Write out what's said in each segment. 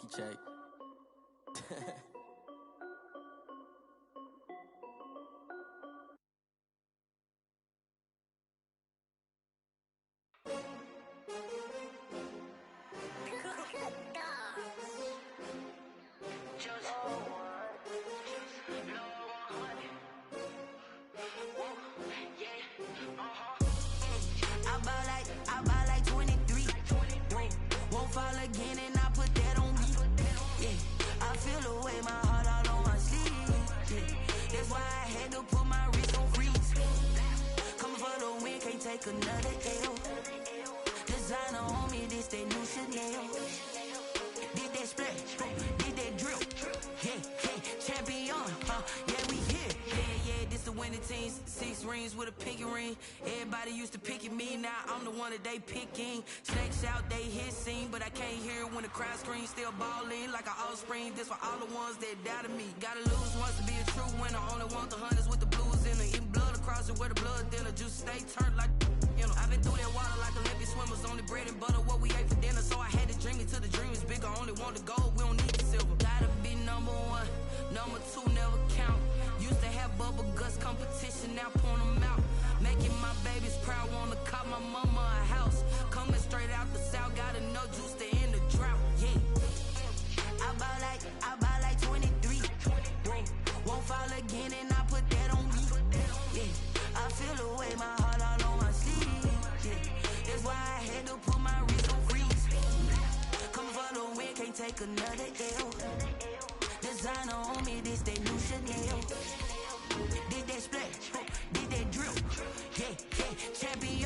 Monkey check. I buy like 23. Won't fall again and I put that on me. Yeah, I feel away my heart all on my sleeve. Yeah, that's why I had to put my wrist on freeze. Coming for the win, can't take another L. Designer on me, this that new Chanel. Did that splash, did that drill. Yeah, champion, yeah, we here. Yeah, this the winning teams. 6 rings with a pinky ring. Everybody used to pick at me, now I'm the one that they picking. Snakes out, they hit scene, but I can't hear it when the crowd screams. Still balling like an offspring. This for all the ones that doubted me. Gotta lose once to be a true winner. Only want the hunters with the blues in it. Eating blood across it where the blood thinner. Juice stay turned like I've been through that water like Olympic swimmers. Only bread and butter what we ate for dinner. So I had to dream it till the dream is bigger. Only want the gold, we don't need the silver. Gotta be number 1, number 2 never count. Used to have bubble guts competition, now point them out. Making my babies proud, wanna cop my mama a house. Coming straight out the south, got enough juice to end the drought. Yeah, I buy like 23. Won't fall again and I put that on me. Yeah, I feel away my heart all on my sleeve. Yeah, that's why I had to put my wrist on freeze. Coming for the win, can't take another L. Designer on me, this that new Chanel. Did that splash, did that drill. Yeah, champion,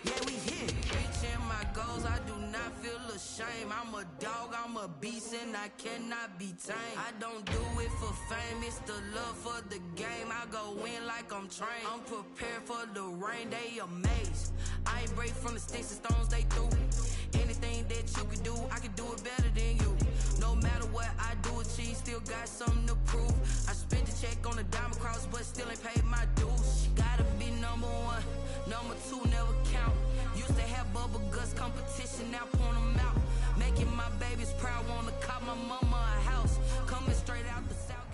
yeah, we here. Reaching my goals, I do not feel ashamed. I'm a dog, I'm a beast, and I cannot be tamed. I don't do it for fame, it's the love for the game. I go in like I'm trained. I'm prepared for the rain, they amazed. I ain't break from the sticks and stones they threw. Anything that you can do, I can do it better than you. No matter what I do achieve, still got something to prove. I spent the check on the diamond cross, but still ain't paid my dues. Gotta be number 1, number 2 never count. Used to have bubble guts competition, now point them out. Making my babies proud, wanna cop my mama a house. Coming straight out the south.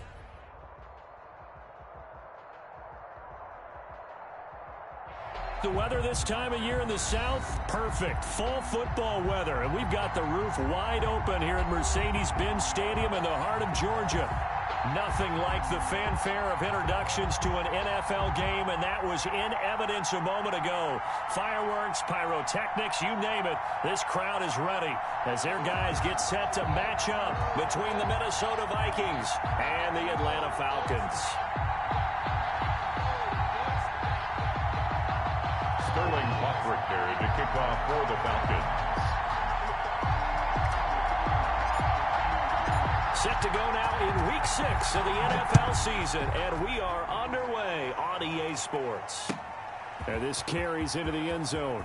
The weather this time of year in the south, perfect. Fall football weather. And we've got the roof wide open here at Mercedes-Benz Stadium in the heart of Georgia. Nothing like the fanfare of introductions to an NFL game, and that was in evidence a moment ago. Fireworks, pyrotechnics, you name it. This crowd is ready as their guys get set to match up between the Minnesota Vikings and the Atlanta Falcons. Sterling Buckrick there to kick off for the Falcons. Set to go now in Week 6 of the NFL season, and we are underway on EA Sports. And this carries into the end zone.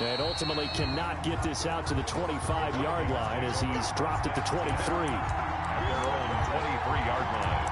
And ultimately cannot get this out to the 25-yard line as he's dropped at the 23. Their own 23-yard line.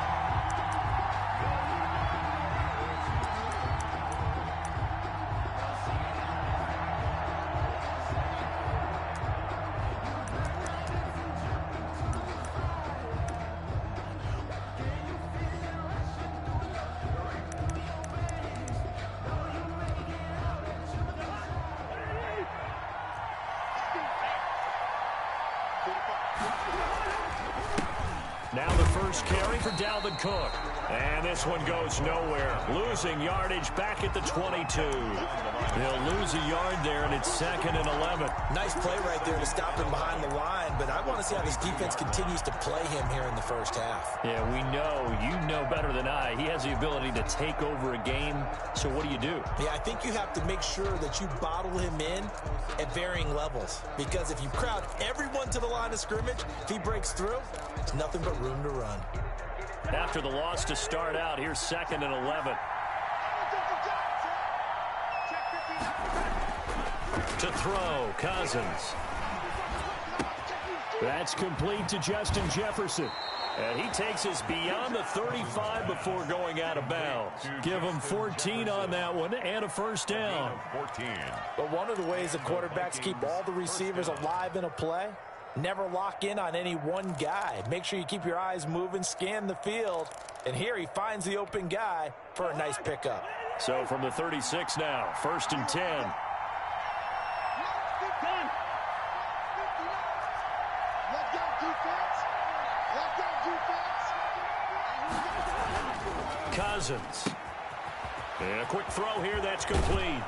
Now the first carry for Dalvin Cook. And this one goes nowhere. Losing yardage back at the 22. They'll lose a yard there, and it's 2nd and 11. Nice play right there to stop him behind the line, but I want to see how this defense continues to play him here in the first half. Yeah, we know. You know better than I. He has the ability to take over a game. So what do you do? Yeah, I think you have to make sure that you bottle him in at varying levels, because if you crowd everyone to the line of scrimmage, if he breaks through, it's nothing but room to run. After the loss to start out, here's 2nd and 11. To throw, Cousins. That's complete to Justin Jefferson. And he takes us beyond the 35 before going out of bounds. Give him 14 on that one and a first down. 14. But one of the ways the quarterbacks keep all the receivers alive in a play, never lock in on any one guy. Make sure you keep your eyes moving, scan the field. And here he finds the open guy for a nice pickup. So from the 36 now, 1st and 10. Cousins. And a quick throw here, that's complete.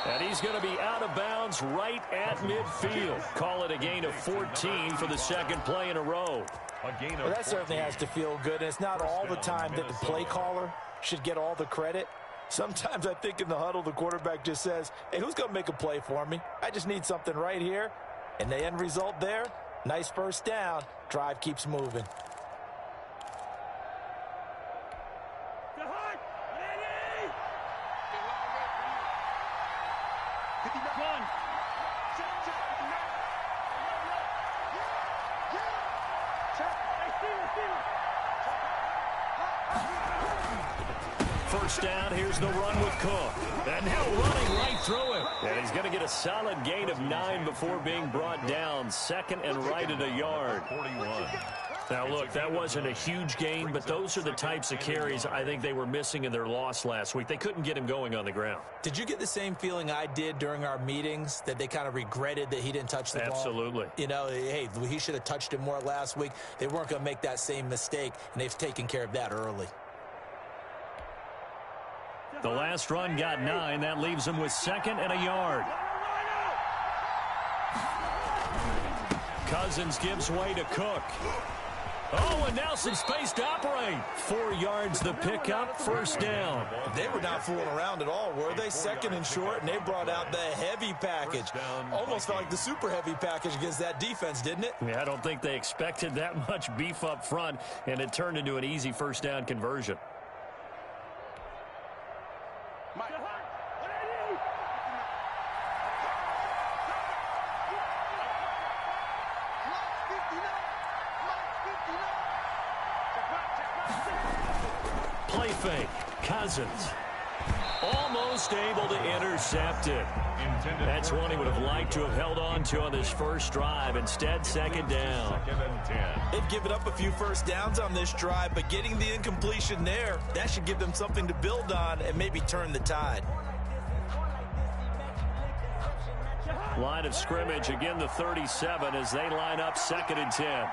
And he's going to be out of bounds right at midfield. Call it a gain of 14 for the second play in a row. Well, that certainly has to feel good. And it's not all the time that the play caller should get all the credit. Sometimes I think in the huddle, the quarterback just says, hey, who's going to make a play for me? I just need something right here. And the end result there, nice first down. Drive keeps moving. First down, here's the run with Cook. And now running right through him. And he's going to get a solid gain of 9 before being brought down. Second and right at a yard. 41. Now, look, that wasn't a huge gain, but those are the types of carries I think they were missing in their loss last week. They couldn't get him going on the ground. Did you get the same feeling I did during our meetings, that they kind of regretted that he didn't touch the ball? Absolutely. You know, hey, he should have touched it more last week. They weren't going to make that same mistake, and they've taken care of that early. The last run got 9. That leaves him with 2nd and a yard. Cousins gives way to Cook. Oh, and now some space to operate. 4 yards the pickup, first down. They were not fooling around at all, were they? 2nd and short, and they brought out the heavy package. Almost felt like the super heavy package against that defense, didn't it? Yeah, I don't think they expected that much beef up front, and it turned into an easy first down conversion. Play fake. Cousins. Almost able to intercept it. That's one he would have liked to have held on to on this first drive. Instead, second down. 2nd and 10. They've given up a few first downs on this drive, but getting the incompletion there, that should give them something to build on and maybe turn the tide. Line of scrimmage, again the 37 as they line up 2nd and 10.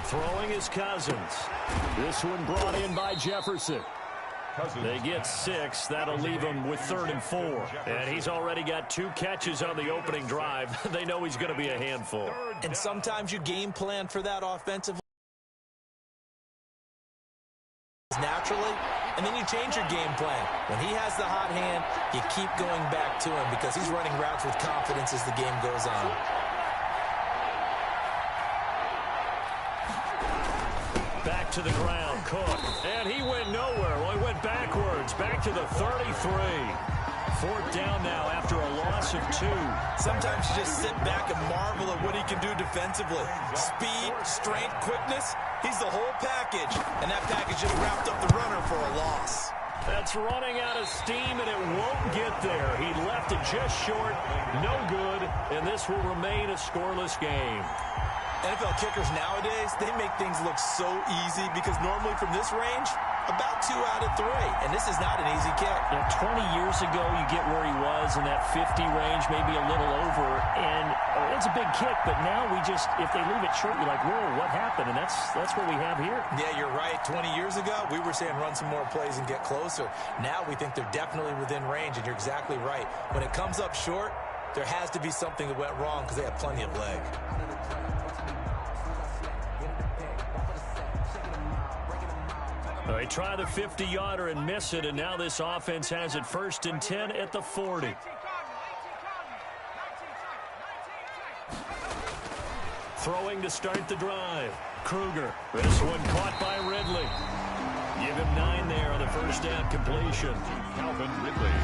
Throwing is Cousins. This one brought in by Jefferson. They get 6. That'll leave him with 3rd and 4. And he's already got 2 catches on the opening drive. They know he's going to be a handful. And sometimes you game plan for that offensively naturally, and then you change your game plan. When he has the hot hand, you keep going back to him because he's running routes with confidence as the game goes on. Back to the ground, Cook. And he went nowhere. Well, he went backwards. Back to the 33. 4th down now after a loss of 2. Sometimes you just sit back and marvel at what he can do defensively. Speed, strength, quickness. He's the whole package. And that package just wrapped up the runner for a loss. That's running out of steam, and it won't get there. He left it just short. No good. And this will remain a scoreless game. NFL kickers nowadays, they make things look so easy because normally from this range, about 2 out of 3. And this is not an easy kick. Yeah, 20 years ago, you get where he was in that 50 range, maybe a little over. And it's a big kick, but now we just, if they leave it short, you're like, whoa, what happened? And that's what we have here. Yeah, you're right. 20 years ago, we were saying run some more plays and get closer. Now we think they're definitely within range, and you're exactly right. When it comes up short, there has to be something that went wrong because they have plenty of leg. They try the 50-yarder and miss it, and now this offense has it 1st and 10 at the 40. Throwing to start the drive. Kruger. This one caught by Ridley. Give him 9 there on the first down completion. Calvin Ridley.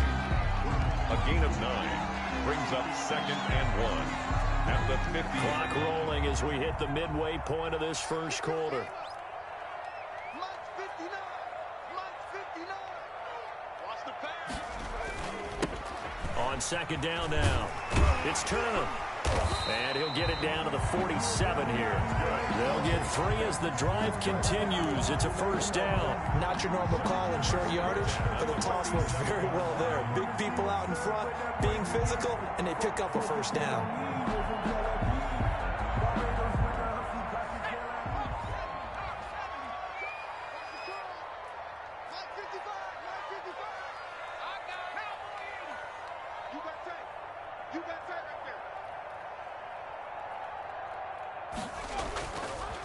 A gain of 9 brings up 2nd and 1 at the 50. Clock rolling as we hit the midway point of this first quarter. On second down now, it's Turner. And he'll get it down to the 47 here. They'll get 3 as the drive continues. It's a first down. Not your normal call in short yardage, but the toss works very well there. Big people out in front, being physical, and they pick up a first down.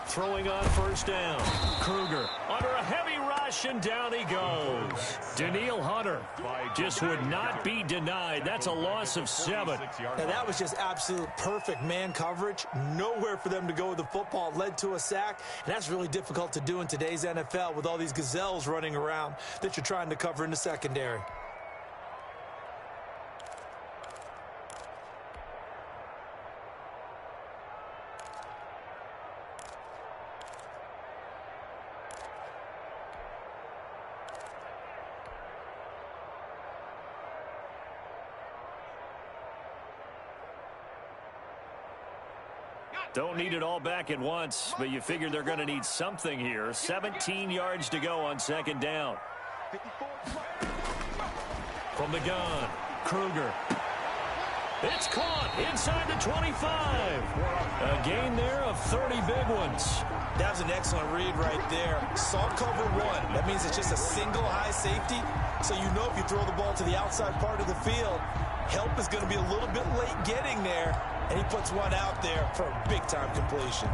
Throwing on first down. Kruger under a heavy rush, and down he goes. Danielle Hunter just would not be denied. That's a loss of 7. Now, that was just absolute perfect man coverage. Nowhere for them to go with the football. Led to a sack, and that's really difficult to do in today's NFL with all these gazelles running around that you're trying to cover in the secondary. Don't need it all back at once, but you figure they're going to need something here. 17 yards to go on second down. From the gun, Kruger. It's caught inside the 25. A gain there of 30 big ones. That was an excellent read right there. Saw cover 1. That means it's just a single high safety. So you know if you throw the ball to the outside part of the field, help is going to be a little bit late getting there. And he puts one out there for a big-time completion.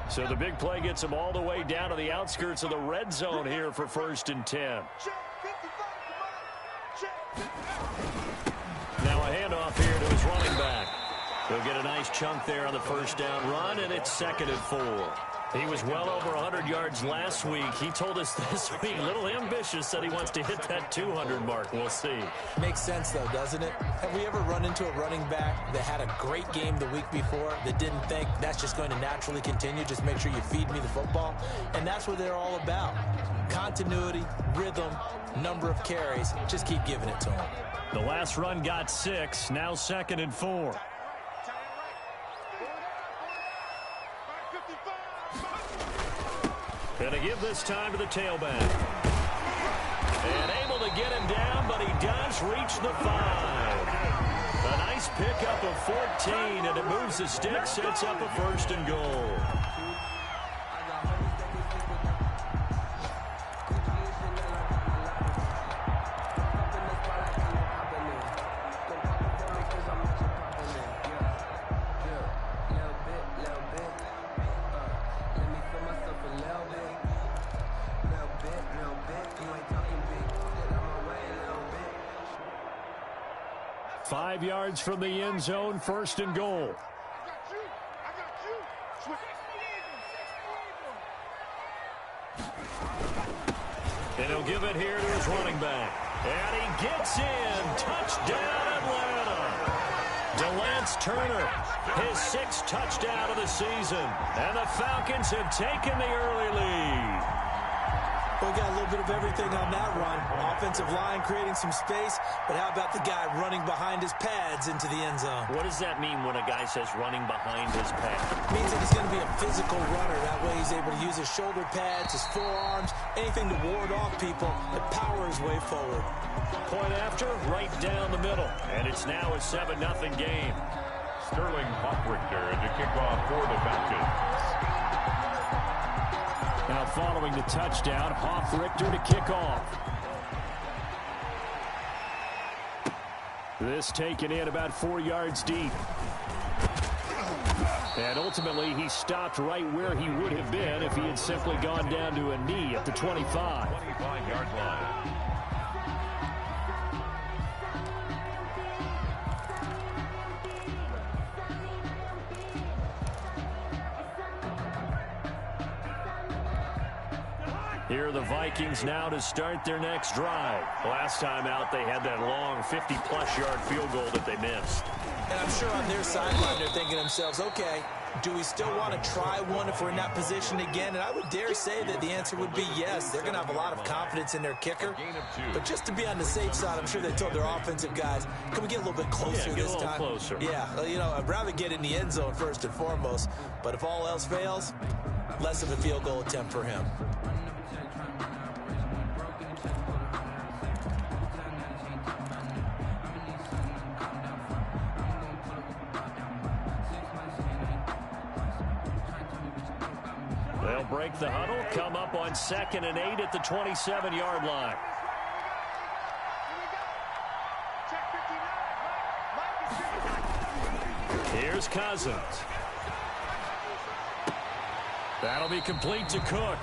So the big play gets him all the way down to the outskirts of the red zone here for 1st and 10. Now a handoff here to his running back. He'll get a nice chunk there on the first down run, and it's 2nd and 4. He was well over 100 yards last week. He told us this week, a little ambitious, said he wants to hit that 200 mark. We'll see. Makes sense, though, doesn't it? Have we ever run into a running back that had a great game the week before that didn't think that's just going to naturally continue? Just make sure you feed me the football. And that's what they're all about. Continuity, rhythm, number of carries. Just keep giving it to him. The last run got 6. Now 2nd and 4. Going to give this time to the tailback. And able to get him down, but he does reach the 5. A nice pickup of 14, and it moves the stick, sets up a 1st and goal. Yards from the end zone, 1st and goal. And he'll give it here to his running back. And he gets in. Touchdown, Atlanta. DeLance Turner, his 6th touchdown of the season. And the Falcons have taken the early lead. We got a little bit of everything on that run. Offensive line creating some space, but how about the guy running behind his pads into the end zone? What does that mean when a guy says running behind his pads? It means that he's going to be a physical runner. That way he's able to use his shoulder pads, his forearms, anything to ward off people and power his way forward. Point after, right down the middle. And it's now a 7-0 game. Sterling Hoffrichter to kick off for the Falcons. Now following the touchdown, Hoffrichter to kick off. This taken in about 4 yards deep. And ultimately, he stopped right where he would have been if he had simply gone down to a knee at the 25. 25-yard line. Here are the Vikings now to start their next drive. Last time out, they had that long 50-plus yard field goal that they missed. And I'm sure on their sideline, they're thinking to themselves, okay, do we still want to try one if we're in that position again? And I would dare say that the answer would be yes. They're going to have a lot of confidence in their kicker. But just to be on the safe side, I'm sure they told their offensive guys, can we get a little bit closer this time? Closer. Yeah, well, you know, I'd rather get in the end zone first and foremost. But if all else fails, less of a field goal attempt for him. They'll break the huddle, come up on 2nd and 8 at the 27-yard line. Here's Cousins. That'll be complete to Cook.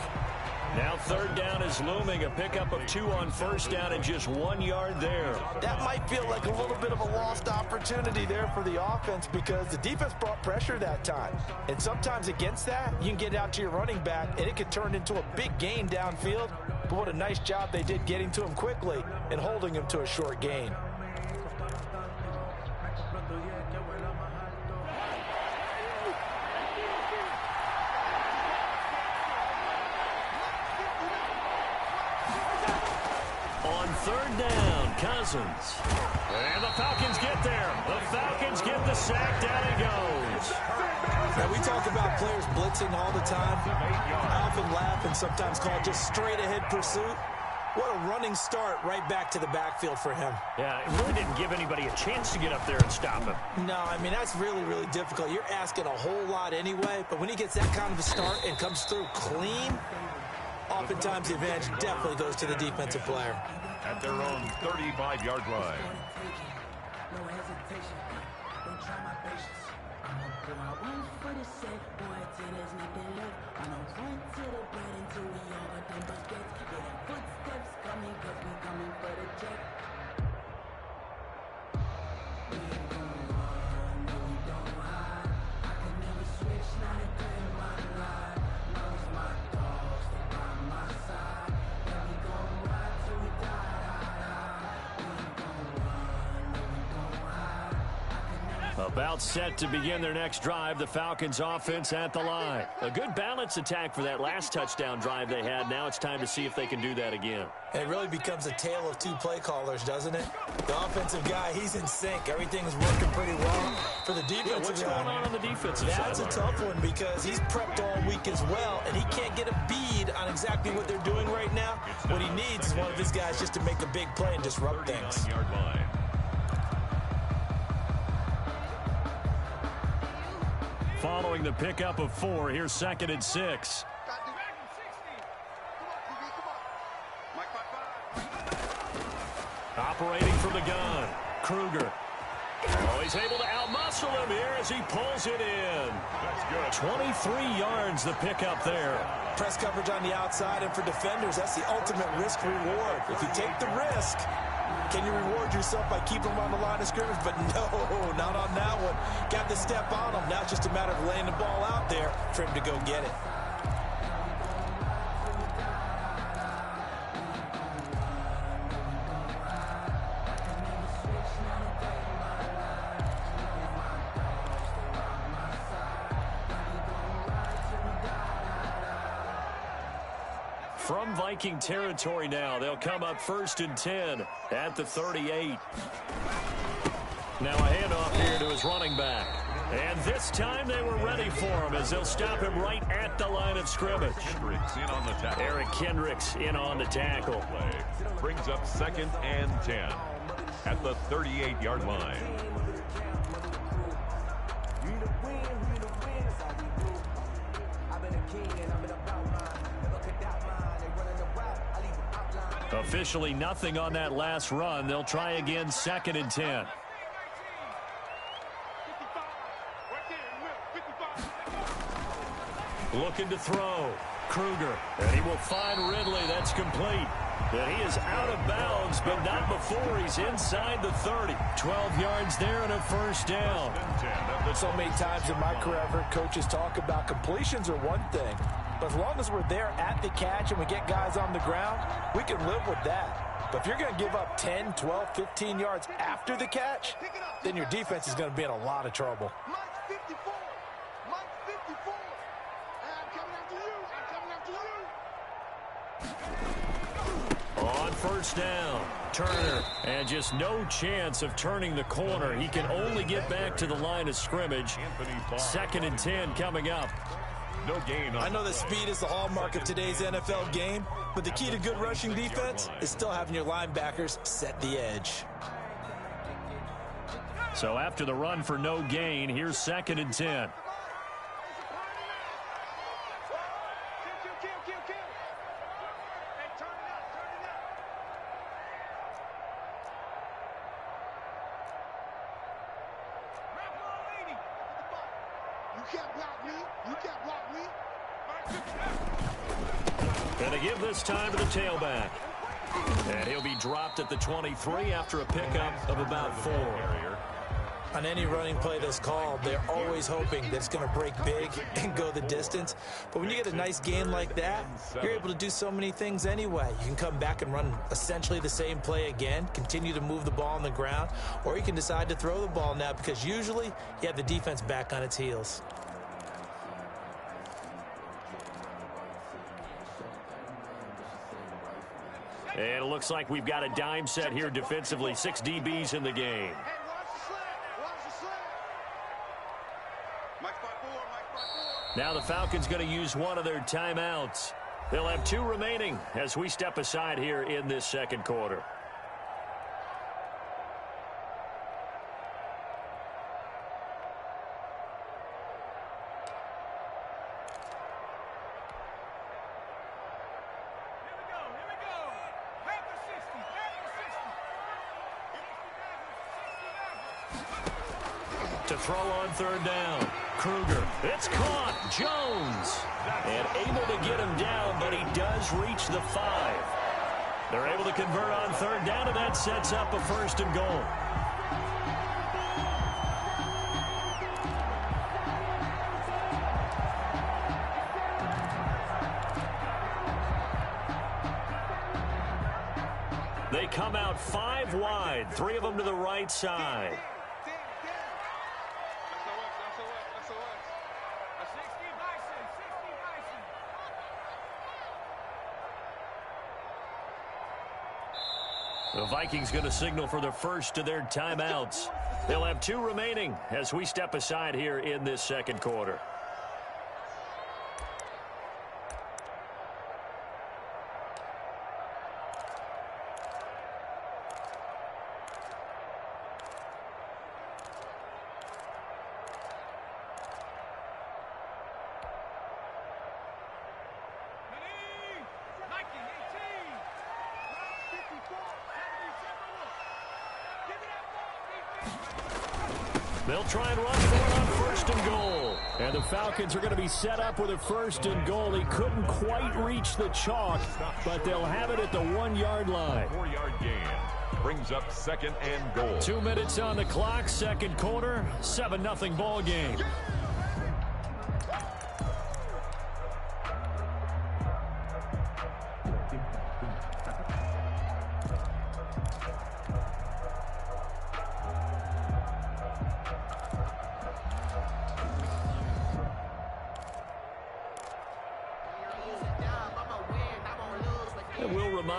Now 3rd down is looming. A pickup of 2 on 1st down and just 1 yard there. That might feel like a little bit of a lost opportunity there for the offense because the defense brought pressure that time. And sometimes against that, you can get out to your running back, and it could turn into a big gain downfield. But what a nice job they did getting to him quickly and holding him to a short gain. On 3rd down, Cousins. And the Falcons get there. The Falcons get the sack. Down he goes. Now, we talk about players blitzing all the time. I often laugh and sometimes call it just straight-ahead pursuit. What a running start right back to the backfield for him. Yeah, it really didn't give anybody a chance to get up there and stop him. No, I mean, that's really, really difficult. You're asking a whole lot anyway, but when he gets that kind of a start and comes through clean, oftentimes the advantage definitely goes to the defensive player. At their own 35-yard line. No hesitation, don't try my patience. I'ma pour out one for the set, boy, till there's nothing left. I'ma run to the bed until we all got them buckets. Yeah, the footsteps coming, cause we coming for the check. We ain't gon' run, no, we don't hide. I can never switch, not a day in my life. Knows my dogs, they by my side. Yeah, we gon' ride till we die. About set to begin their next drive, the Falcons offense at the line. A good balance attack for that last touchdown drive they had. Now it's time to see if they can do that again. And it really becomes a tale of 2 play callers, doesn't it? The offensive guy, he's in sync. Everything's working pretty well. For the defensive guy, what's going on the defensive side? That's a tough one because he's prepped all week as well, and he can't get a bead on exactly what they're doing right now. What he needs is one of his guys just to make a big play and disrupt things. Following the pickup of 4, here's 2nd and 6. Operating from the gun, Kruger. Oh, he's able to outmuscle him here as he pulls it in. That's good. 23 yards the pickup there. Press coverage on the outside, and for defenders, that's the ultimate risk reward. If you take the risk, can you reward yourself by keeping them on the line of scrimmage? But no, not on that one. Got the step on him. Now it's just a matter of laying the ball out there for him to go get it. From Viking territory now, they'll come up 1st and 10 at the 38. Now a handoff here to his running back. And this time they were ready for him as they'll stop him right at the line of scrimmage. Kendricks in on the tackle. Eric Kendricks in on the tackle. Brings up 2nd and 10 at the 38-yard line. Officially nothing on that last run. They'll try again 2nd and 10. Looking to throw. Kruger. And he will find Ridley. That's complete. And he is out of bounds, but not before he's inside the 30. 12 yards there and a 1st down. So many times in my career, I've heard coaches talk about completions are one thing, But as long as we're there at the catch and we get guys on the ground, we can live with that. But if you're going to give up 10, 12, 15 yards after the catch, then your defense is going to be in a lot of trouble. Mike 54. Mike 54. I'm coming after you. I'm coming after you. On first down, Turner. And just no chance of turning the corner. He can only get back to the line of scrimmage. 2nd and 10 coming up. No gain. I know that speed is the hallmark of today's NFL game, but the key to good rushing defense is still having your linebackers set the edge. So after the run for no gain, here's 2nd and 10. Gonna give this time to the tailback. And he'll be dropped at the 23 after a pickup of about 4. On any running play that's called, they're always hoping that it's going to break big and go the distance. But when you get a nice gain like that, you're able to do so many things anyway. You can come back and run essentially the same play again, continue to move the ball on the ground, or you can decide to throw the ball now because usually you have the defense back on its heels. And it looks like we've got a dime set here defensively. 6 DBs in the game. Now the Falcons going to use one of their timeouts. They'll have 2 remaining as we step aside here in this 2nd quarter. To throw on 3rd down. Kruger. It's caught. Jones. And able to get him down, but he does reach the 5. They're able to convert on 3rd down, and that sets up a 1st and goal. They come out 5 wide, 3 of them to the right side. The Vikings going to signal for the first of their timeouts. They'll have 2 remaining as we step aside here in this 2nd quarter. They'll try and run for it on 1st and goal. And the Falcons are going to be set up with a 1st and goal. He couldn't quite reach the chalk, but they'll have it at the 1-yard line. 4-yard gain brings up 2nd and goal. 2 minutes on the clock, 2nd quarter, 7-0 ball game.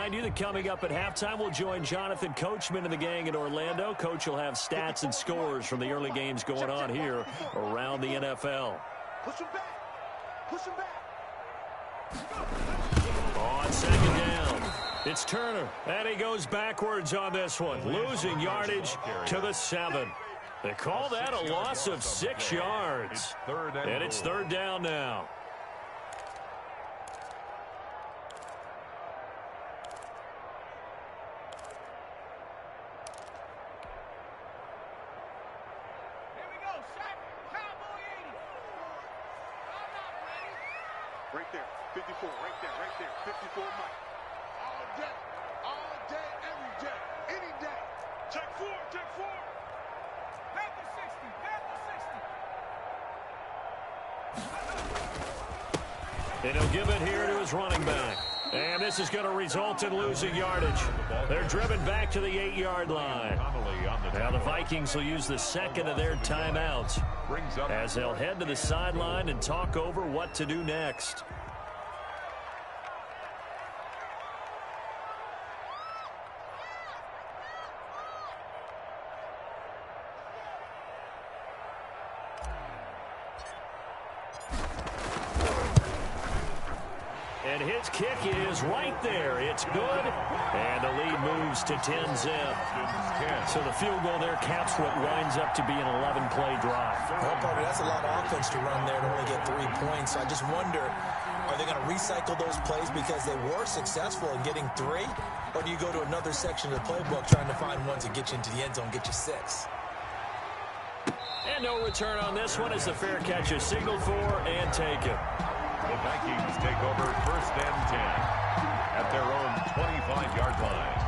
You that coming up at halftime, we'll join Jonathan Coachman and the gang in Orlando. Coach will have stats and scores from the early games going on here around the NFL. Push him back. Push him back. On 2nd down, it's Turner, and he goes backwards on this one, losing yardage to the 7. They call that a loss of 6 yards, and it's 3rd down now. Right there, 54, right there, 54 Mike. All day, every day, any day. Check 4. Back to 60, And he'll give it here to his running back. And this is going to result in losing yardage. They're driven back to the 8-yard line. Now the Vikings will use the second of their timeouts as they'll head to the sideline and talk over what to do next. And his kick is right there. It's good. And the lead moves to 10-zip. So the field goal there caps what winds up to be an 11-play drive. Well, Parker, that's a lot of offense to run there to only get 3 points. So I just wonder, are they going to recycle those plays because they were successful in getting 3? Or do you go to another section of the playbook trying to find ones that get you into the end zone, get you 6? And no return on this one as the fair catch is signaled for and taken. The Vikings take over 1st and 10 at their own 25-yard line.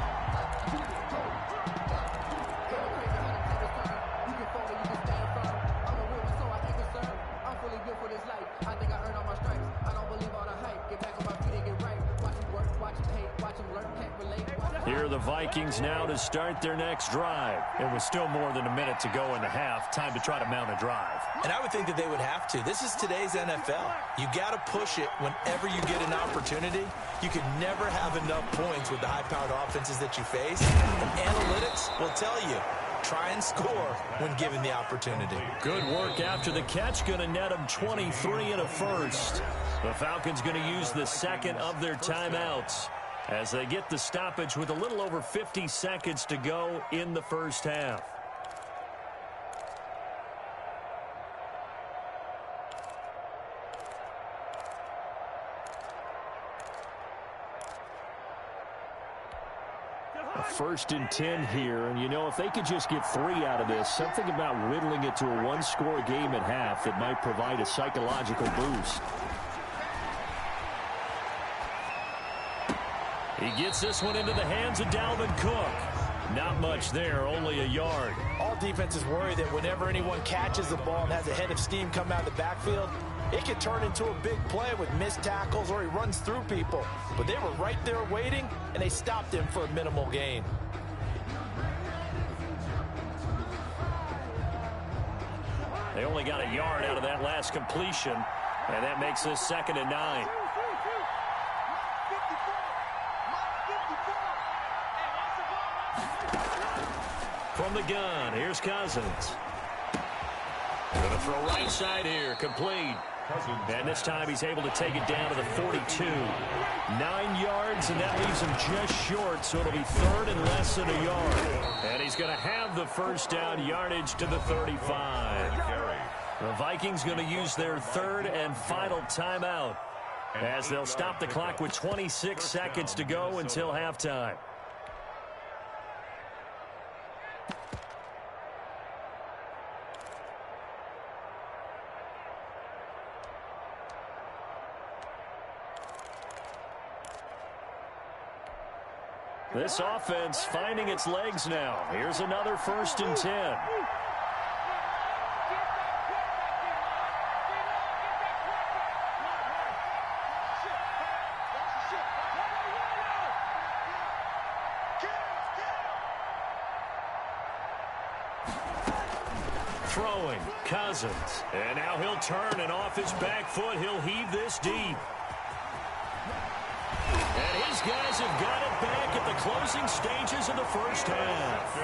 Here are the Vikings now to start their next drive. It was still more than a minute to go in the half. Time to try to mount a drive. And I would think that they would have to. This is today's NFL. You got to push it whenever you get an opportunity. You can never have enough points with the high-powered offenses that you face. And analytics will tell you, try and score when given the opportunity. Good work after the catch. Going to net them 23 and a first. The Falcons going to use the second of their timeouts as they get the stoppage with a little over 50 seconds to go in the first half. A 1st and 10 here, and you know, if they could just get 3 out of this, something about whittling it to a 1-score game at half that might provide a psychological boost. He gets this one into the hands of Dalvin Cook. Not much there, only a yard. All defenses worry that whenever anyone catches the ball and has a head of steam come out of the backfield, it could turn into a big play with missed tackles or he runs through people. But they were right there waiting, and they stopped him for a minimal gain. They only got a yard out of that last completion, and that makes this 2nd and 9. From the gun, here's Cousins. Going to throw right side here, complete. And this time he's able to take it down to the 42. 9 yards, and that leaves him just short, so it'll be 3rd and less than a yard. And he's going to have the first down yardage to the 35. The Vikings going to use their 3rd and final timeout as they'll stop the clock with 26 seconds to go until halftime. This offense finding its legs now. Here's another 1st and 10. Throwing, Cousins. And now he'll turn, and off his back foot, he'll heave this deep. And his guys have got it back at the closing stages of the first half.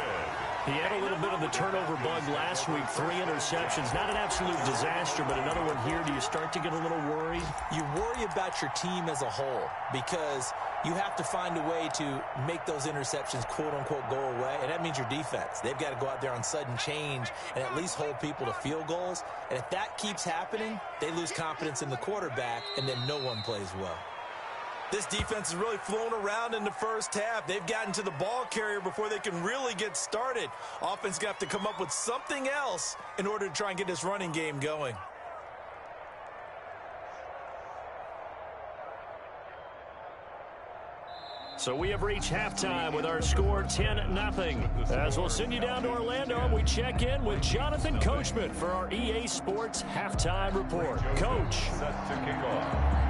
He had a little bit of the turnover bug last week, 3 interceptions. Not an absolute disaster, but another one here. Do you start to get a little worried? You worry about your team as a whole because you have to find a way to make those interceptions, quote-unquote, go away, and that means your defense. They've got to go out there on sudden change and at least hold people to field goals. And if that keeps happening, they lose confidence in the quarterback, and then no one plays well. This defense has really flown around in the first half. They've gotten to the ball carrier before they can really get started. Offense got to come up with something else in order to try and get this running game going. So we have reached halftime with our score 10-0. As we'll send you down to Orlando, we check in with Jonathan Coachman for our EA Sports Halftime Report. Coach. Set to kick off.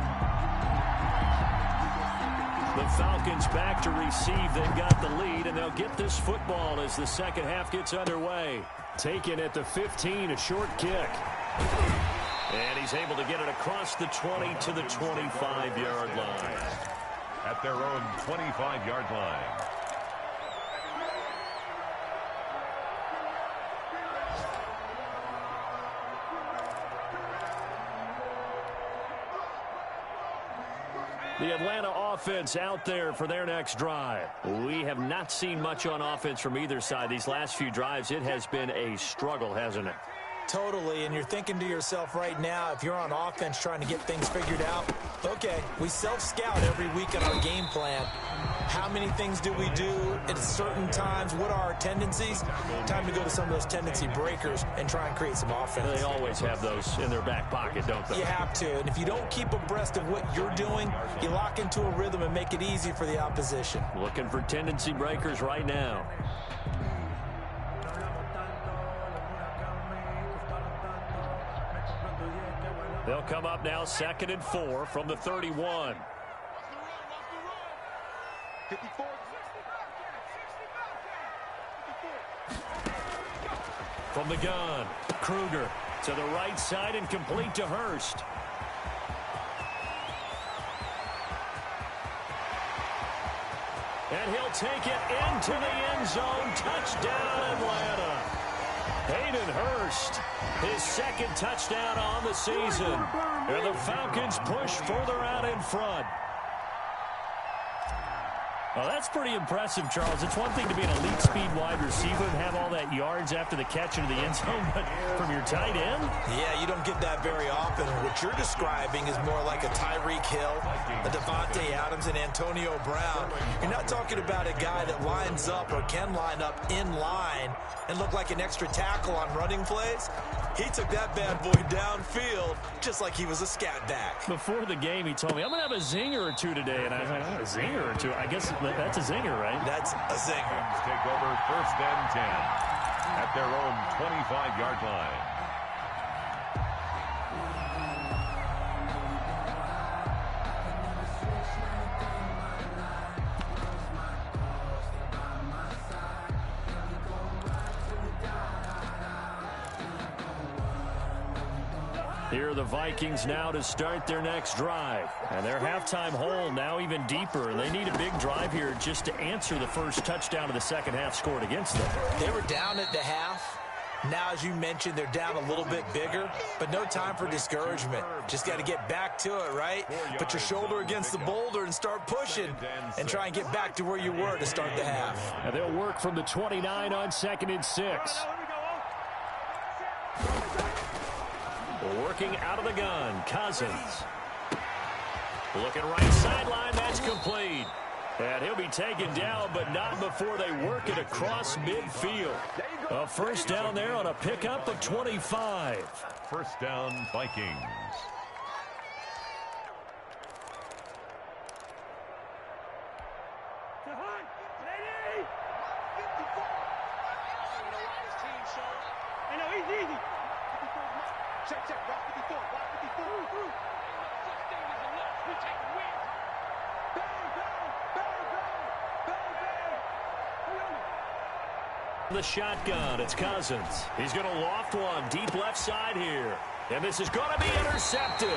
The Falcons back to receive. They've got the lead, and they'll get this football as the second half gets underway. Taken at the 15, a short kick. And he's able to get it across the 20 to the 25-yard line. At their own 25-yard line. The Atlanta offense out there for their next drive. We have not seen much on offense from either side. These last few drives, it has been a struggle, hasn't it? Totally, and you're thinking to yourself right now, if you're on offense trying to get things figured out, okay, we self-scout every week in our game plan. How many things do we do at certain times? What are our tendencies? Time to go to some of those tendency breakers and try and create some offense. They always have those in their back pocket, don't they? You have to, and if you don't keep abreast of what you're doing, you lock into a rhythm and make it easy for the opposition. Looking for tendency breakers right now. They'll come up now 2nd and 4 from the 31. 54. From the gun, Kruger to the right side and complete to Hurst. And he'll take it into the end zone. Touchdown, Atlanta. Hayden Hurst, his second touchdown on the season. And the Falcons push further out in front. Well, that's pretty impressive, Charles. It's one thing to be an elite speed wide receiver and have all that yards after the catch into the end zone, but from your tight end? Yeah, you don't get that very often. What you're describing is more like a Tyreek Hill, a Devontae Adams, and Antonio Brown. You're not talking about a guy that lines up or can line up in line and look like an extra tackle on running plays. He took that bad boy downfield just like he was a scat back. Before the game, he told me, I'm going to have a zinger or two today. And I was like, oh, a zinger or two? I guess that's a zinger, right? That's a zinger. Take over 1st and 10 at their own 25-yard line. Here are the Vikings now to start their next drive. And their halftime hole now even deeper. And they need a big drive here just to answer the first touchdown of the second half scored against them. They were down at the half. Now, as you mentioned, they're down a little bit bigger, but no time for discouragement. Just got to get back to it, right? Put your shoulder against the boulder and start pushing and try and get back to where you were to start the half. And they'll work from the 29 on 2nd and 6. Working out of the gun, Cousins. Looking right sideline, that's complete. And he'll be taken down, but not before they work it across midfield. A first down there on a pickup of 25. First down, Vikings. The shotgun, it's Cousins. He's going to loft one deep left side here. And this is going to be intercepted.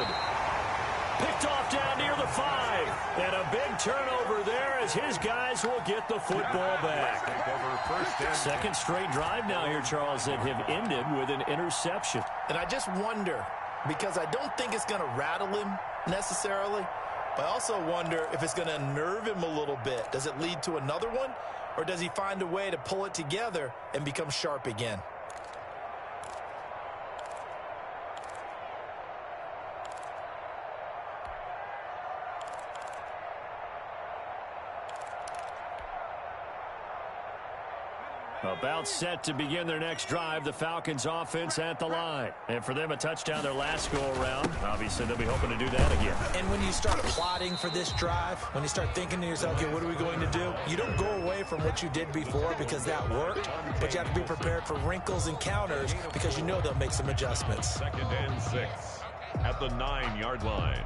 Picked off down near the 5. And a big turnover there as his guys will get the football back. Second straight drive now here, Charles, that have ended with an interception. And I just wonder, because I don't think it's going to rattle him necessarily, but I also wonder if it's going to nerve him a little bit. Does it lead to another one? Or does he find a way to pull it together and become sharp again? About set to begin their next drive, the Falcons offense at the line. And for them, a touchdown their last go-around. Obviously, they'll be hoping to do that again. And when you start plotting for this drive, when you start thinking to yourself, okay, what are we going to do? You don't go away from what you did before because that worked, but you have to be prepared for wrinkles and counters because you know they'll make some adjustments. 2nd and 6 at the 9-yard line.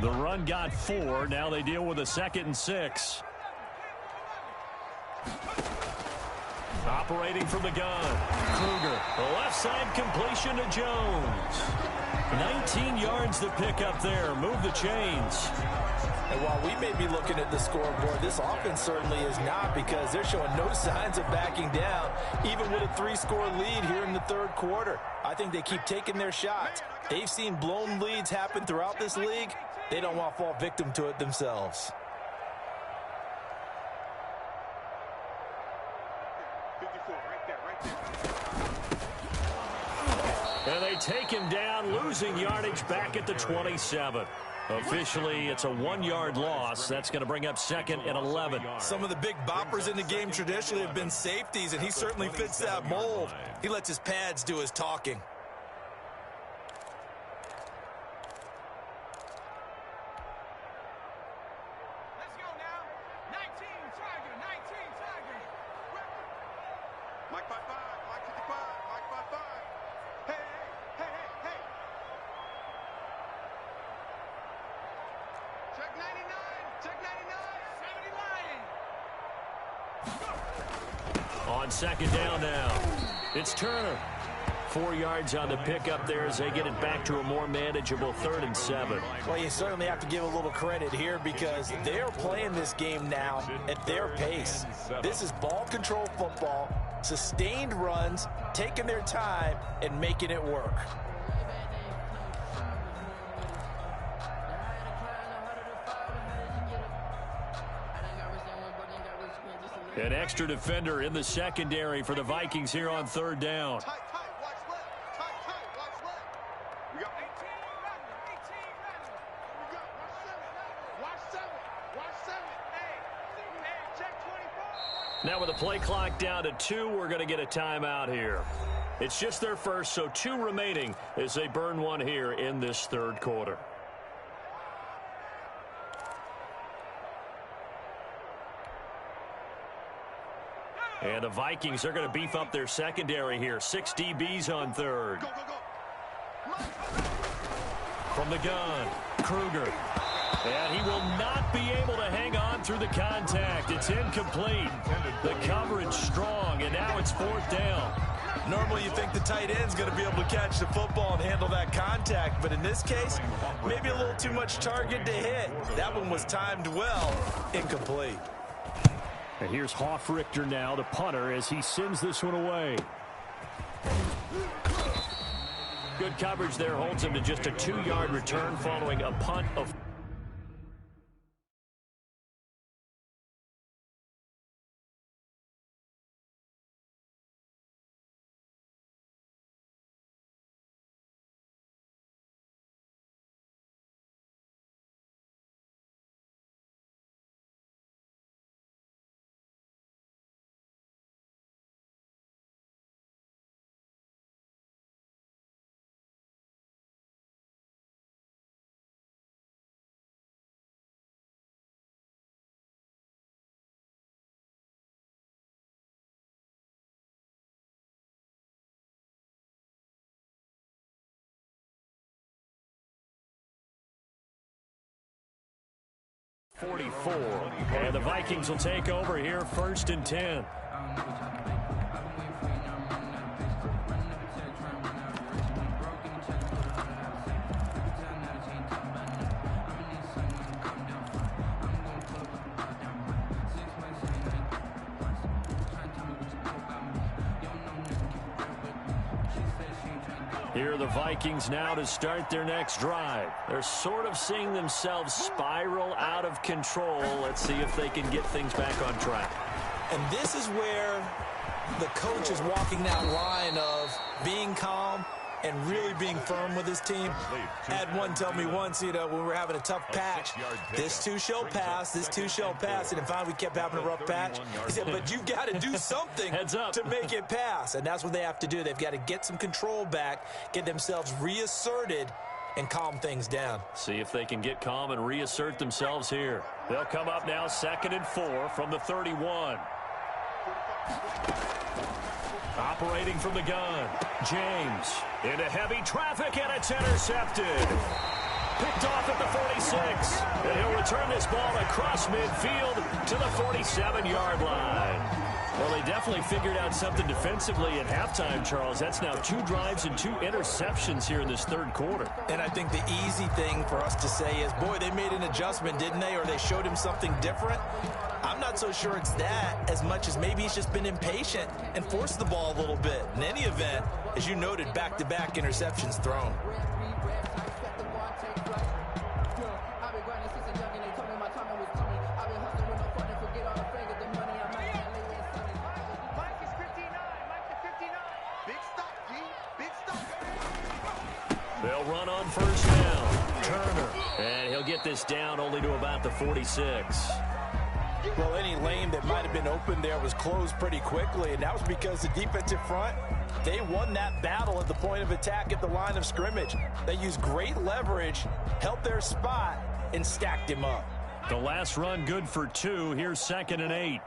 The run got 4. Now they deal with a 2nd and 6. Operating from the gun. Kruger. The left side completion to Jones. 19 yards to pick up there. Move the chains. And while we may be looking at the scoreboard, this offense certainly is not, because they're showing no signs of backing down, even with a 3-score lead here in the third quarter. I think they keep taking their shots. They've seen blown leads happen throughout this league. They don't want to fall victim to it themselves. 54, right there, right there. And they take him down, losing yardage back at the 27. Officially, it's a 1-yard loss. That's going to bring up 2nd and 11. Some of the big boppers in the game traditionally have been safeties, and he certainly fits that mold. He lets his pads do his talking. Let's go now. 19 Tiger, 19 Tiger. Mike 55, Mike 55, Mike 55. Hey, hey, hey, hey. Check 99, check 99. 70 Lion. On 2nd down now, it's Turner. 4 yards on the pickup there as they get it back to a more manageable 3rd and 7. Well, you certainly have to give a little credit here, because they're playing this game now at their pace. This is ball control football, sustained runs, taking their time, and making it work. An extra defender in the secondary for the Vikings here on 3rd down. Tight, tight, watch left. Tight, tight, watch left. We got 18 running, 18 running. We got watch 7, watch 7. Hey, check 24. Now with the play clock down to 2, we're going to get a timeout here. It's just their first, so 2 remaining as they burn one here in this 3rd quarter. And the Vikings are going to beef up their secondary here. 6 DBs on 3rd. Go, go, go. From the gun, Kruger. And he will not be able to hang on through the contact. It's incomplete. The coverage strong, and now it's 4th down. Normally you think the tight end's going to be able to catch the football and handle that contact, but in this case, maybe a little too much target to hit. That one was timed well. Incomplete. And here's Hoffrichter now, the punter, as he sends this one away. Good coverage there, holds him to just a 2-yard return following a punt of... And the Vikings will take over here, 1st and 10. Here are the Vikings now to start their next drive. They're sort of seeing themselves spiral out of control. Let's see if they can get things back on track. And this is where the coach is walking that line of being calm and really being firm with his team. I had one tell me once, when we were having a tough patch, this too shall pass, this too shall pass. And finally we kept having a rough patch. He said, but you've got to do something to make it pass. And that's what they have to do. They've got to get some control back, get themselves reasserted, and calm things down. See if they can get calm and reassert themselves here. They'll come up now 2nd and 4 from the 31. Operating from the gun, James into heavy traffic, and it's intercepted. Picked off at the 46. And he'll return this ball across midfield to the 47-yard line. Well, they definitely figured out something defensively at halftime, Charles. That's now 2 drives and 2 interceptions here in this third quarter. And I think the easy thing for us to say is, boy, they made an adjustment, didn't they? Or they showed him something different. I'm not so sure it's that as much as maybe he's just been impatient and forced the ball a little bit. In any event, as you noted, back-to-back interceptions thrown. They'll run on first down. Turner. And he'll get this down only to about the 46. Well, any lane that might have been open there was closed pretty quickly, and that was because the defensive front, they won that battle at the point of attack at the line of scrimmage. They used great leverage, held their spot, and stacked him up. The last run good for 2. Here's 2nd and 8.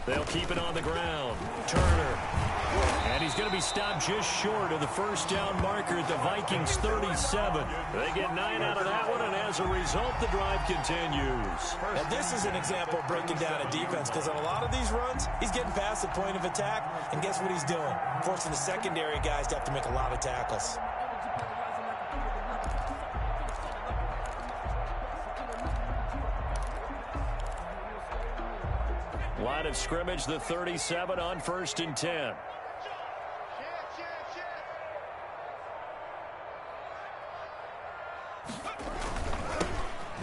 They'll keep it on the ground. Turner. And he's going to be stopped just short of the first down marker at the Vikings 37. They get 9 out of that one, and as a result, the drive continues. And this is an example of breaking down a defense, because on a lot of these runs, he's getting past the point of attack, and guess what he's doing? Forcing the secondary guys to have to make a lot of tackles. Line of scrimmage, the 37 on 1st and 10.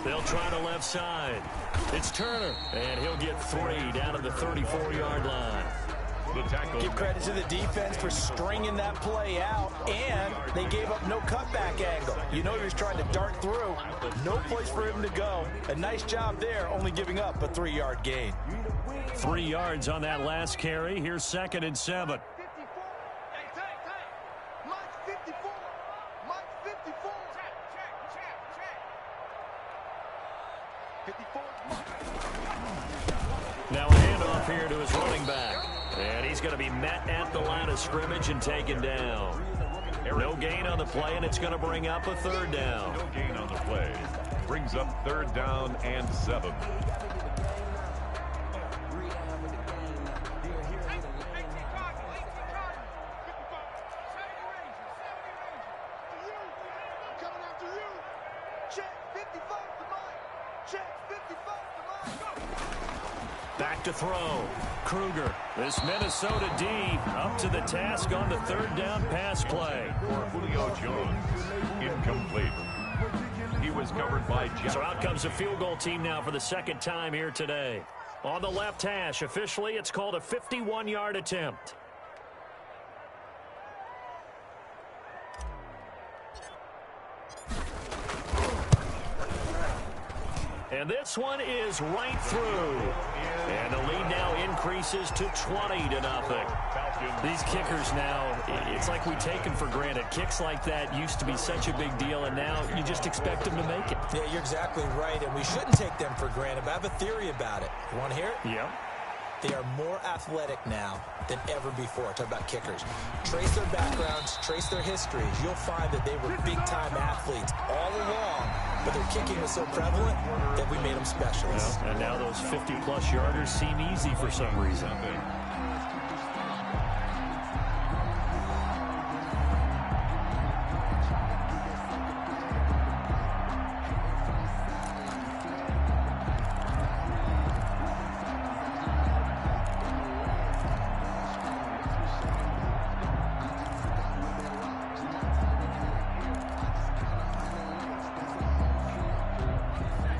They'll try the left side. It's Turner, and he'll get 3 down to the 34-yard line. Give credit to the defense for stringing that play out, and they gave up no cutback angle. You know he was trying to dart through. No place for him to go. A nice job there, only giving up a 3-yard gain. 3 yards on that last carry. Here's 2nd and 7. Now a handoff here to his running back. And he's going to be met at the line of scrimmage and taken down. No gain on the play, and it's going to bring up a 3rd down. No gain on the play. Brings up 3rd down and 7. Back to throw. Kruger. This Minnesota D up to the task on the 3rd down pass play. For Julio Jones. Incomplete. He was covered by Jeff. So out comes the field goal team now for the 2nd time here today. On the left hash, officially, it's called a 51-yard attempt. And this one is right through. And the lead now increases to 20-0. These kickers now, it's like we take them for granted. Kicks like that used to be such a big deal, and now you just expect them to make it. Yeah, you're exactly right, and we shouldn't take them for granted. But I have a theory about it. You want to hear it? Yeah. They are more athletic now than ever before. Talk about kickers. Trace their backgrounds, trace their histories. You'll find that they were big-time athletes all along, but their kicking was so prevalent that we made them specialists. Yeah, and now those 50-plus yarders seem easy for some reason.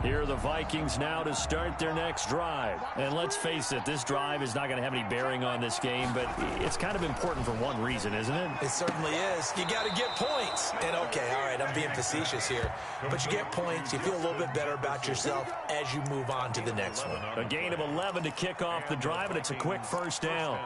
Here are the Vikings now to start their next drive. And let's face it, this drive is not going to have any bearing on this game, but it's kind of important for one reason, isn't it? It certainly is. You got to get points. And, okay, all right, I'm being facetious here. But you get points, you feel a little bit better about yourself as you move on to the next one. A gain of 11 to kick off the drive, and it's a quick 1st down.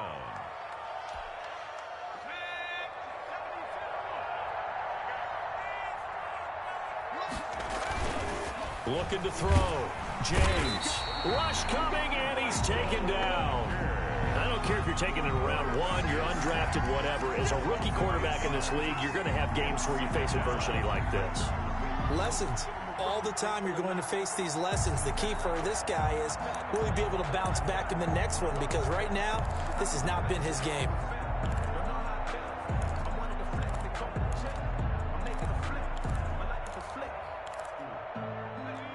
Looking to throw. James. Rush coming, and he's taken down. I don't care if you're taking it in round 1, you're undrafted, whatever. As a rookie quarterback in this league, you're going to have games where you face adversity like this. Lessons. All the time you're going to face these lessons. The key for this guy is will he be able to bounce back in the next one? Because right now, this has not been his game.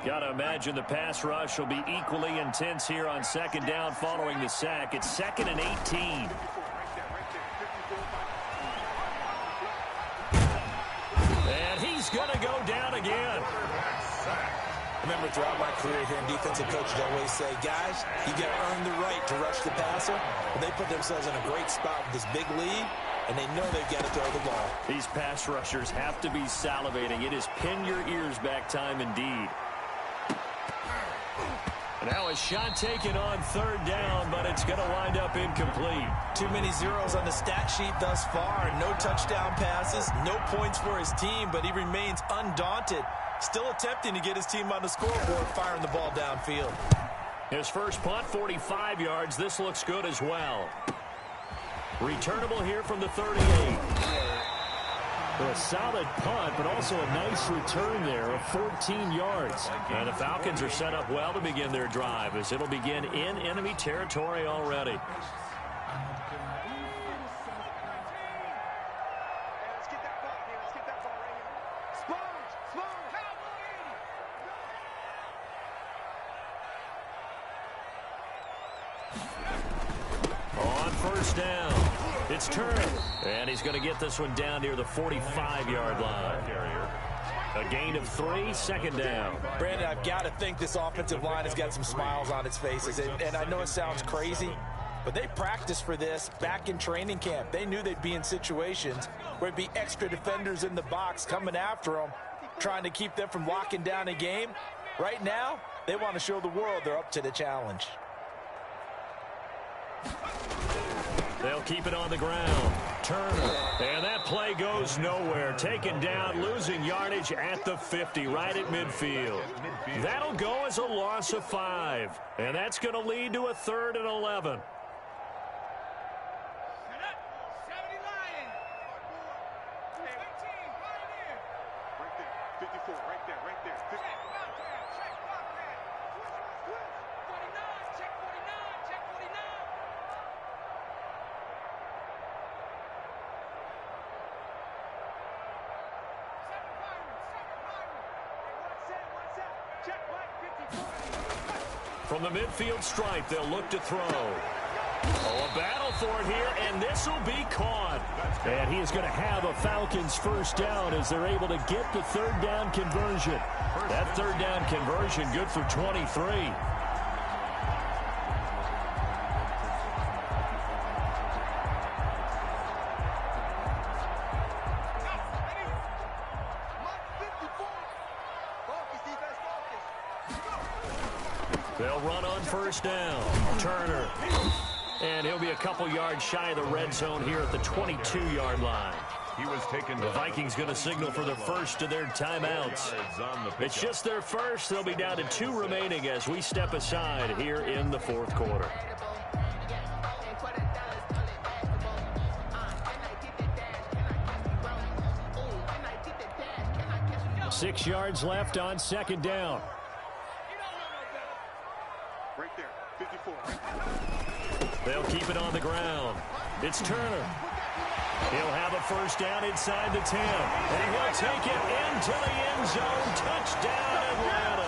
Got to imagine the pass rush will be equally intense here on second down following the sack. It's 2nd and 18. And he's going to go down again. Remember, throughout my career here in defensive coaches, I always say, guys, you got to earn the right to rush the passer. Well, they put themselves in a great spot with this big lead, and they know they've got to throw the ball. These pass rushers have to be salivating. It is pin your ears back time indeed. Now a shot taken on 3rd down, but it's going to wind up incomplete. Too many zeros on the stat sheet thus far. No touchdown passes, no points for his team, but he remains undaunted. Still attempting to get his team on the scoreboard, firing the ball downfield. His first punt, 45 yards. This looks good as well. Returnable here from the 38. A solid punt, but also a nice return there of 14 yards. And the Falcons are set up well to begin their drive as it'll begin in enemy territory already. Let's get that ball here. Let's get that ball right here. On first down, it's Turner. And he's going to get this one down near the 45-yard line. A gain of 3, 2nd down. Brandon, I've got to think this offensive line has got some smiles on its faces. And I know it sounds crazy, but they practiced for this back in training camp. They knew they'd be in situations where it'd be extra defenders in the box coming after them, trying to keep them from locking down a game. Right now, they want to show the world they're up to the challenge. They'll keep it on the ground. Turner. And that play goes nowhere. Taken down, losing yardage at the 50, right at midfield. That'll go as a loss of 5. And that's going to lead to a 3rd and 11. From the midfield stripe, they'll look to throw. Oh, a battle for it here, and this will be caught. And he is going to have a Falcons first down as they're able to get the 3rd down conversion. That 3rd down conversion good for 23. They'll run on first down. Turner. And he'll be a couple yards shy of the red zone here at the 22-yard line. He was taken. The Vikings going to signal for the first of their timeouts. It's just their first. They'll be down to 2 remaining as we step aside here in the 4th quarter. Six yards left on 2nd down. Right there, 54. They'll keep it on the ground. It's Turner. He'll have a first down inside the 10. And he'll take it into the end zone. Touchdown, Atlanta.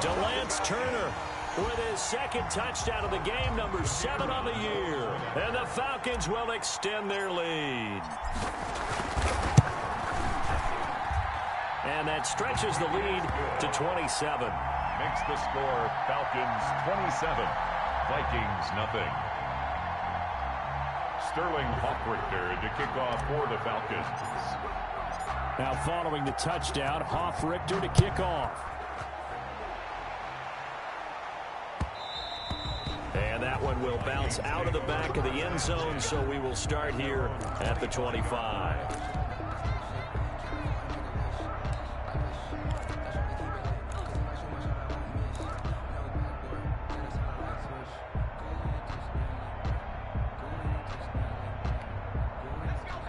DeLance Turner with his 2nd touchdown of the game, number 7 on the year. And the Falcons will extend their lead. And that stretches the lead to 27. Makes the score Falcons 27, Vikings nothing. Sterling Hoffrichter to kick off for the Falcons. Now following the touchdown, Hoffrichter to kick off. And that one will bounce out of the back of the end zone, so we will start here at the 25.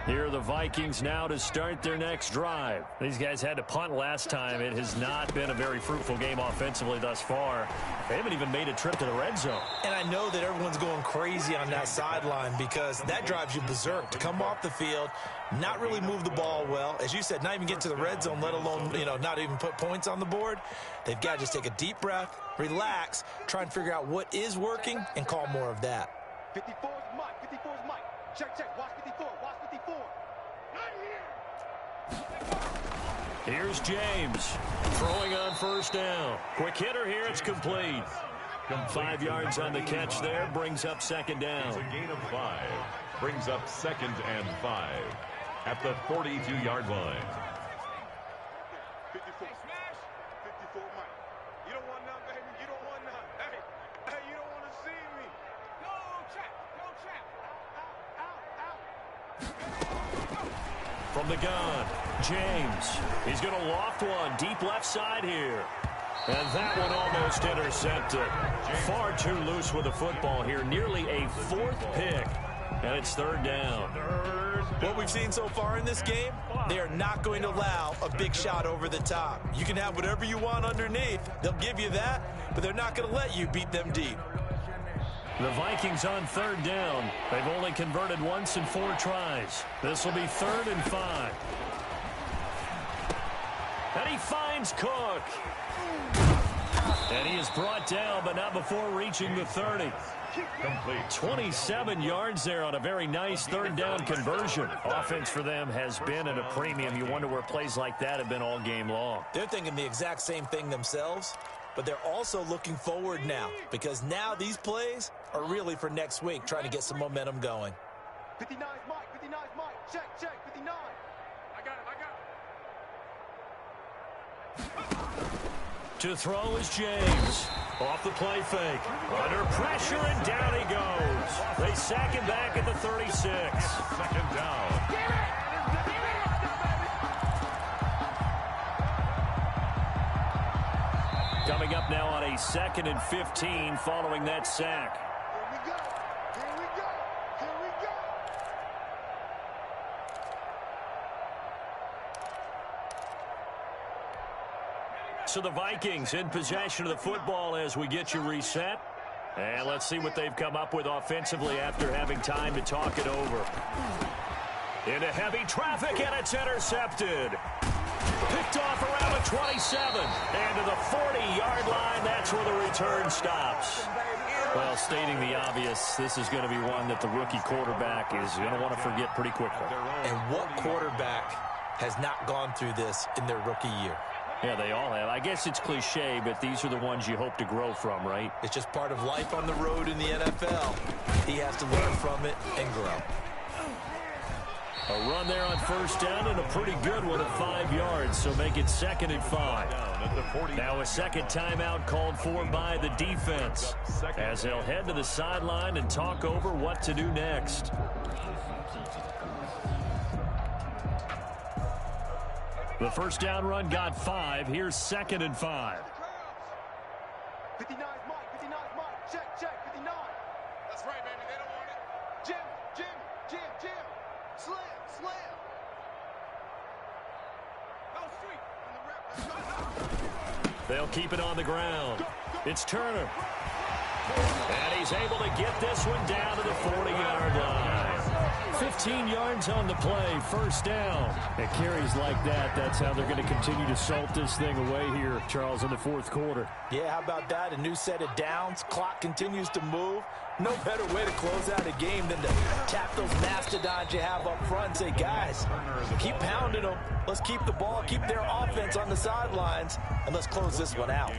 Here are the Vikings now to start their next drive. These guys had to punt last time. It has not been a very fruitful game offensively thus far. They haven't even made a trip to the red zone. And I know that everyone's going crazy on that sideline because that drives you berserk. To come off the field, not really move the ball well. As you said, not even get to the red zone, let alone, not even put points on the board. They've got to just take a deep breath, relax, try and figure out what is working, and call more of that. 54's Mike. 54's Mike. Check. Watch 54. Watch 54. Here's James throwing on first down. Quick hitter here. It's complete. 5 yards on the catch there. Brings up second down. It's a gain of 5. Brings up 2nd and 5 at the 42-yard line. 54 Mike. You don't want none, baby. You don't want none. Hey, you don't want to see me. Go check. Out. From the gun, James. He's going to loft one deep left side here. And that one almost intercepted. Far too loose with the football here. Nearly a 4th pick. And it's 3rd down. What we've seen so far in this game, they are not going to allow a big shot over the top. You can have whatever you want underneath. They'll give you that, but they're not going to let you beat them deep. The Vikings on 3rd down. They've only converted once in 4 tries. This will be 3rd and 5. And he finds Cook. And he is brought down, but not before reaching the 30. Complete. 27 yards there on a very nice 3rd down conversion. Offense for them has been at a premium. You wonder where plays like that have been all game long. They're thinking the exact same thing themselves, but they're also looking forward now because now these plays are really for next week, trying to get some momentum going. 59's Mike. Check. 59. I got him. To throw is James. Off the play fake. Under pressure, and down he goes. They sack him back at the 36. 2nd down. Coming up now on a 2nd and 15 following that sack. Here we go. So the Vikings in possession of the football as we get you reset. And let's see what they've come up with offensively after having time to talk it over. Into heavy traffic, and it's intercepted. Picked off around the 27. And to the 40-yard line, that's where the return stops. Well, stating the obvious, this is going to be one that the rookie quarterback is going to want to forget pretty quickly. And what quarterback has not gone through this in their rookie year? Yeah, they all have. I guess it's cliche, but these are the ones you hope to grow from, right? It's just part of life on the road in the NFL. He has to learn from it and grow. A run there on first down and a pretty good one at 5 yards, so make it 2nd and 5. Now a second timeout called for by the defense as they'll head to the sideline and talk over what to do next. The first down run got 5. Here's 2nd and 5. 59's Mike. Check. 59. That's right, baby. They don't want it. Jim. Slam. No street. They'll keep it on the ground. It's Turner. And he's able to get this one down to the 40-yard line. 15 yards on the play, first down. It carries like that. That's how they're going to continue to salt this thing away here, Charles, in the 4th quarter. Yeah, how about that? A new set of downs. Clock continues to move. No better way to close out a game than to tap those mastodons you have up front and say, guys, keep pounding them. Let's keep the ball, keep their offense on the sidelines, and let's close this one out.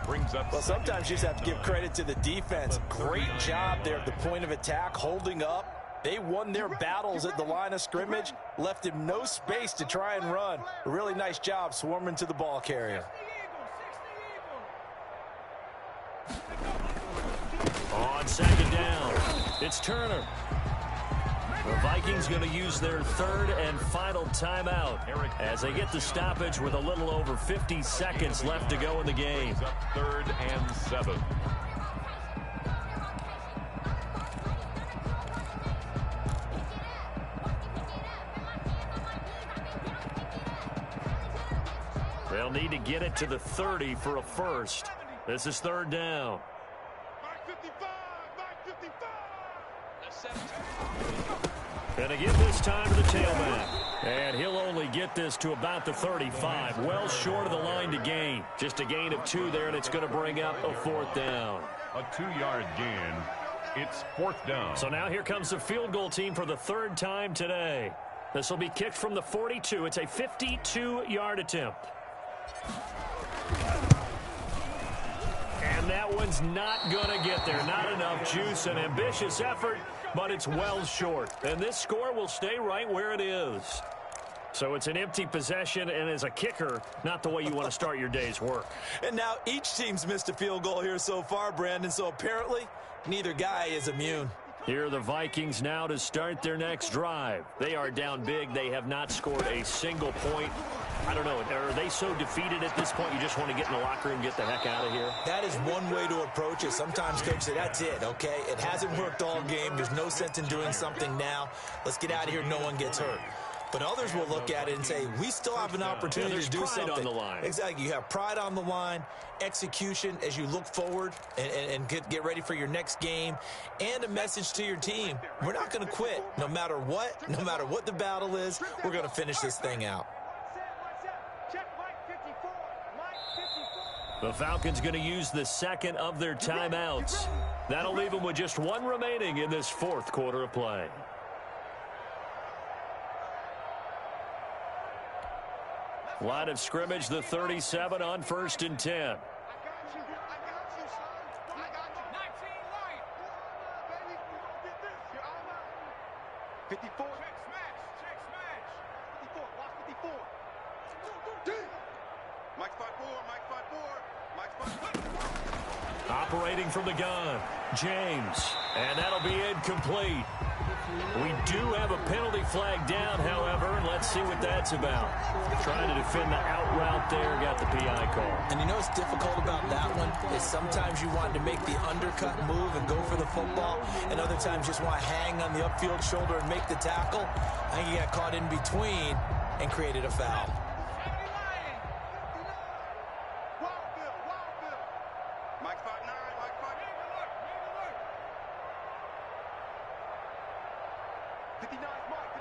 Well, sometimes you just have to give credit to the defense. Great job there at the point of attack, holding up. They won their battles at the line of scrimmage, left him no space to try and run. A really nice job swarming to the ball carrier. On 2nd down, it's Turner. The Vikings going to use their 3rd and final timeout as they get the stoppage with a little over 50 seconds left to go in the game. 3rd and 7. They'll need to get it to the 30 for a first. This is third down. Mark 55, Mark 55. That's 17. Gonna give this time to the tailback. And he'll only get this to about the 35. Well short of the line to gain. Just a gain of 2 there, and it's going to bring up a fourth down. A 2-yard gain. It's fourth down. So now here comes the field goal team for the third time today. This will be kicked from the 42. It's a 52-yard attempt. And that one's not going to get there. Not enough juice. An ambitious effort, but it's well short. And this score will stay right where it is. So it's an empty possession, and as a kicker, not the way you want to start your day's work. And now each team's missed a field goal here so far, Brandon, so apparently neither guy is immune. Here are the Vikings now to start their next drive. They are down big. They have not scored a single point. I don't know. Are they so defeated at this point you just want to get in the locker room and get the heck out of here? That is one way to approach it. Sometimes coaches say, that's it, okay? It hasn't worked all game. There's no sense in doing something now. Let's get out of here. No one gets hurt. But others will look at it and say, we still have an opportunity to do something. On the line. Exactly. You have pride on the line, execution as you look forward and get ready for your next game, and a message to your team. We're not going to quit no matter what the battle is. We're going to finish this thing out. The Falcons going to use the second of their timeouts. That'll leave them with just one remaining in this fourth quarter of play. Line of scrimmage, the 37 on 1st and 10. I got you, son. I got you. 19 light. Baby, we gonna get this. You're all right. 54. Check smash. 54. Watch 54. Mike 5-4. Mike 5-4. Operating from the gun, James. And that'll be incomplete. We do have a penalty flag down, however, and let's see what that's about. Trying to defend the out route there, got the PI call. And you know what's difficult about that one is sometimes you want to make the undercut move and go for the football, and other times just want to hang on the upfield shoulder and make the tackle. I think he got caught in between and created a foul. Mike 5-9. Mike 5. 59 Mike.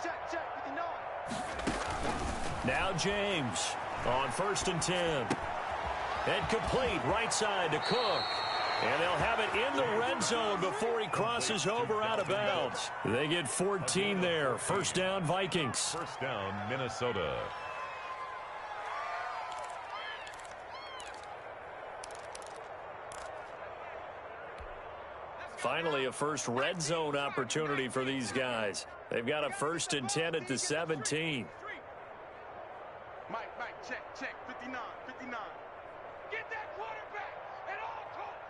Check. 59. Now James on 1st and 10. And complete right side to Cook. And they'll have it in the red zone before he crosses over out of bounds. They get 14 there. First down, Vikings. First down, Minnesota. Finally, a first red zone opportunity for these guys. They've got a 1st and 10 at the 17. Mike, check. 59. Get that quarterback at all costs.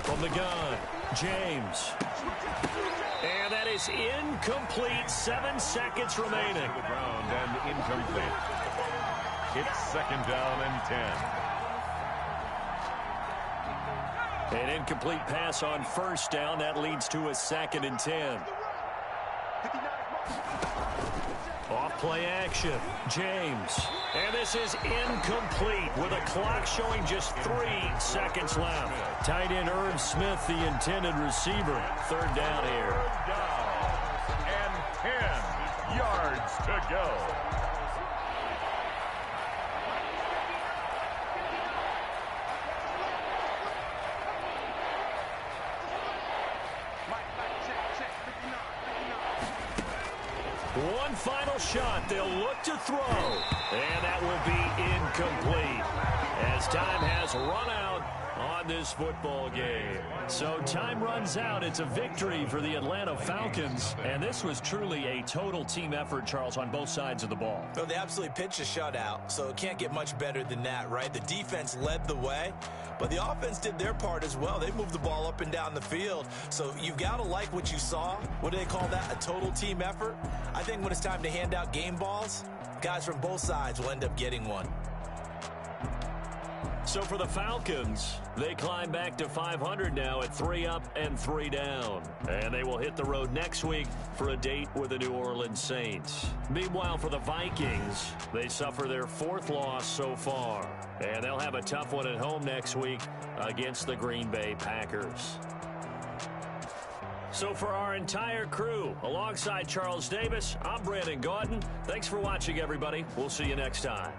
From the gun, James. And that is incomplete. 7 seconds remaining. To the ground and incomplete. It's second down and 10. An incomplete pass on 1st down. That leads to a 2nd and 10. Off play action, James. And this is incomplete with a clock showing just 3 seconds left. Tight end Irv Smith, the intended receiver. Third down here. Third down and 10 yards to go. One final shot. They'll look to throw. And that will be incomplete as time has run out on this football game. So time runs out. It's a victory for the Atlanta Falcons. And this was truly a total team effort, Charles, on both sides of the ball. So they absolutely pitched a shutout, so it can't get much better than that, right? The defense led the way, but the offense did their part as well. They moved the ball up and down the field. So you've got to like what you saw. What do they call that? A total team effort? I think when it's time to hand out game balls, guys from both sides will end up getting one. So for the Falcons, they climb back to 500 now at 3 up and 3 down. And they will hit the road next week for a date with the New Orleans Saints. Meanwhile, for the Vikings, they suffer their 4th loss so far. And they'll have a tough one at home next week against the Green Bay Packers. So for our entire crew, alongside Charles Davis, I'm Brandon Gaudin. Thanks for watching, everybody. We'll see you next time.